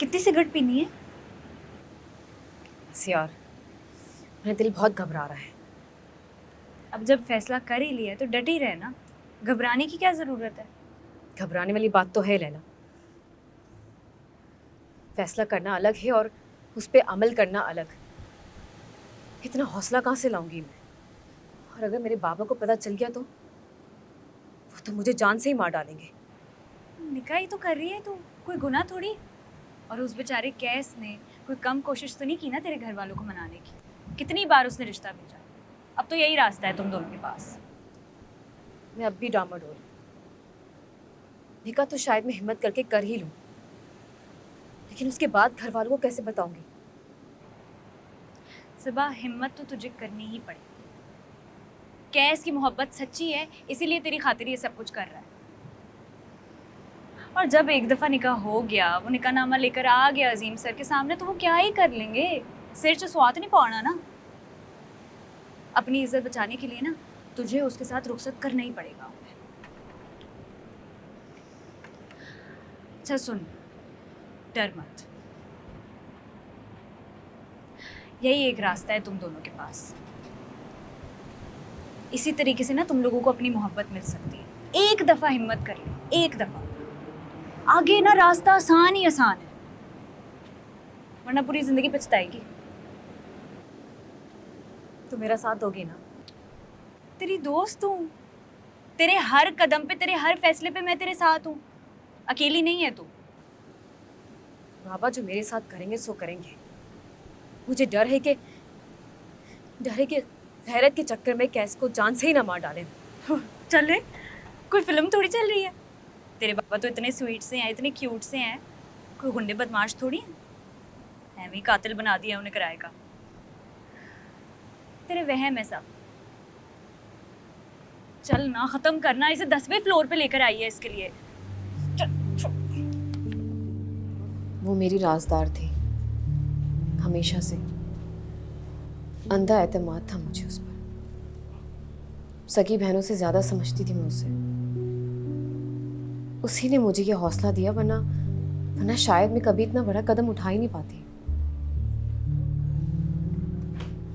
कितनी सिगरेट पीनी है? बस यार, मेरा दिल बहुत घबरा रहा है। अब जब फैसला कर ही लिया है तो डट ही रहे ना, घबराने की क्या ज़रूरत है? घबराने वाली बात तो है लैला। फैसला करना अलग है और उस पर अमल करना अलग। इतना हौसला कहाँ से लाऊंगी मैं? और अगर मेरे बाबा को पता चल गया तो वो तो मुझे जान से ही मार डालेंगे। निकाह ही तो कर रही है तू, कोई गुनाह थोड़ी। और उस बेचारे कैस ने कोई कम कोशिश तो नहीं की ना तेरे घर वालों को मनाने की। कितनी बार उसने रिश्ता भेजा। अब तो यही रास्ता है तुम दोनों के पास। मैं अब भी डामाडोल। निकाह तो शायद मैं हिम्मत करके कर ही लूं, लेकिन उसके बाद घर वालों को कैसे बताऊंगी? सुबह हिम्मत तो तुझे करनी ही पड़ेगी। कैस की मोहब्बत सच्ची है, इसीलिए तेरी खातिर ये सब कुछ कर रहा है। और जब एक दफ़ा निकाह हो गया, वो निकाहनामा लेकर आ गया अजीम सर के सामने, तो वो क्या ही कर लेंगे। सिर से स्वाद नहीं पाना ना। अपनी इज्जत बचाने के लिए ना तुझे उसके साथ रुखसत करना ही पड़ेगा। अच्छा सुन, डर मत। यही एक रास्ता है तुम दोनों के पास। इसी तरीके से ना तुम लोगों को अपनी मोहब्बत मिल सकती है। एक दफ़ा हिम्मत कर ले, एक दफ़ा। आगे ना रास्ता आसान ही आसान है, वरना पूरी ज़िंदगी पछताएगी। तो मेरा साथ दोगी ना? तेरी दोस्त हूँ, तेरे हर कदम पे, तेरे हर फैसले पे मैं तेरे साथ हूँ। अकेली नहीं है तू। बाबा जो मेरे साथ करेंगे सो करेंगे। मुझे डर है कि गैरत के चक्कर में कैस को जान से ही ना मार डालें। चले, कोई फिल्म थोड़ी चल रही है। तेरे पापा तो इतने स्वीट से हैं, इतने क्यूट से हैं, कोई गुंडे बदमाश थोड़ी हैं। ऐਵੇਂ ही कातिल बना दिया उन्हें किराए का। तेरे वहम है सब। चल ना, खत्म करना। इसे 10वें फ्लोर पे लेकर आई है इसके लिए। वो मेरी राजदार थी हमेशा से। अंधा एतमाद था मुझे उस पर। सगी बहनों से ज्यादा समझती थी मैं उसे। उसी ने मुझे ये हौसला दिया, वरना शायद मैं कभी इतना बड़ा कदम उठा ही नहीं पाती।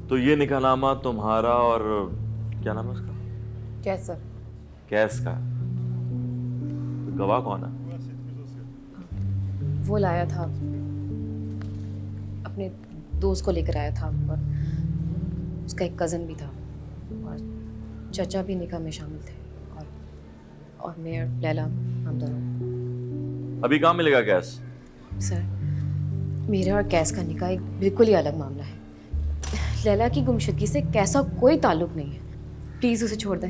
तो ये निकाहनामा तुम्हारा और क्या नाम है उसका? कैसर। कैस का। गवाह कौन है? वो लाया था, अपने दोस्त को लेकर आया था, और उसका एक कज़न भी था, और चचा भी निकाह में शामिल थे, और मैं और लैला, हम दोनों। अभी कहाँ मिलेगा कैस? सर, मेरा और कैस का निकाह एक बिल्कुल ही अलग मामला है। लैला की गुमशुदगी से कैसा कोई ताल्लुक नहीं है। प्लीज़ उसे छोड़ दें।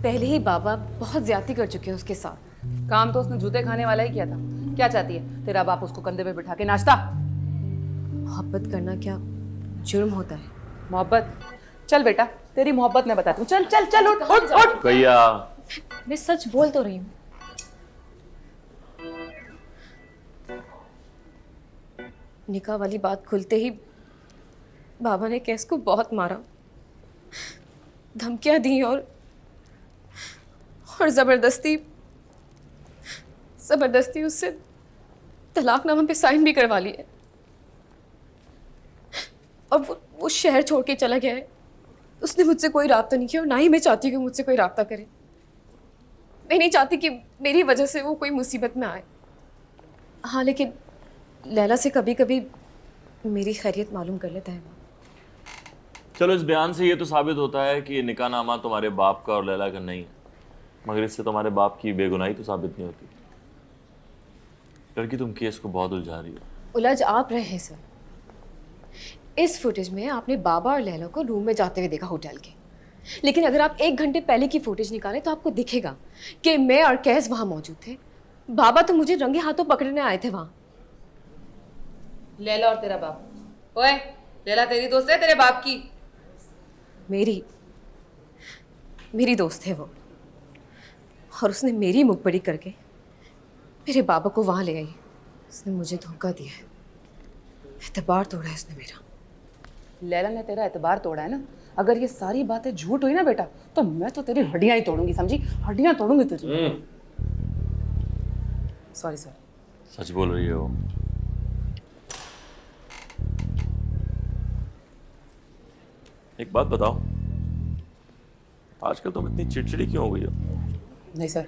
पहले ही बाबा बहुत ज्यादती कर चुके हैं उसके साथ। काम तो उसने जूते खाने वाला ही किया था। क्या चाहती है तेरा बाप? उसको कंधे पे बिठा के नाश्ता? मोहब्बत करना क्या जुर्म होता है? मोहब्बत? चल बेटा, तेरी मोहब्बत मैं बताती हूँ। चल चल चल, उठ उठ उठ। भैया मैं सच बोल तो रही हूँ। निकाह वाली बात खुलते ही बाबा ने कैस को बहुत मारा, धमकियां दी, और जबरदस्ती उससे तलाकनामा पे साइन भी करवा लिए। और वो शहर छोड़ के चला गया है। उसने मुझसे कोई राब्ता नहीं किया, और ना ही मैं चाहती हूँ कि मुझसे कोई राब्ता करे। मैं नहीं चाहती कि मेरी वजह से वो कोई मुसीबत में आए। हाँ, लेकिन लैला से कभी कभी मेरी खैरियत मालूम कर लेता है वो। चलो, इस बयान से ये तो साबित होता है कि ये निकाहनामा तुम्हारे बाप का और लैला का नहीं है, मगर इससे तुम्हारे बाप की बेगुनाही तो साबित नहीं होती। लड़की, तुम केस को बहुत उलझा रही हो। उलझ आप रहे हैं सर। इस फुटेज में आपने बाबा और लैला को रूम में जाते हुए देखा होटल के, लेकिन अगर आप 1 घंटे पहले की फुटेज निकालें तो आपको दिखेगा कि मैं और कैस वहां मौजूद थे। बाबा तो मुझे रंगे हाथों पकड़ने आए थे वहां। लैला और तेरा बाप? ओए, लैला तेरी दोस्त है तेरे बाप की? मेरी दोस्त है वो, और उसने मेरी मुखबरी करके मेरे बाबा को वहां ले आई। उसने मुझे धोखा दिया है, एतबार तोड़ा है उसने मेरा। लैला ने तेरा एतबार तोड़ा है ना? अगर ये सारी बातें झूठ हुई ना बेटा, तो मैं तो तेरी हड्डियां ही तोड़ूंगी, समझी? हड्डियां तोड़ूंगी तुझे। Sorry sir. सच बोल रही हो? एक बात बताओ, आजकल तुम इतनी चिड़चिड़ी क्यों हो गई हो? नहीं सर,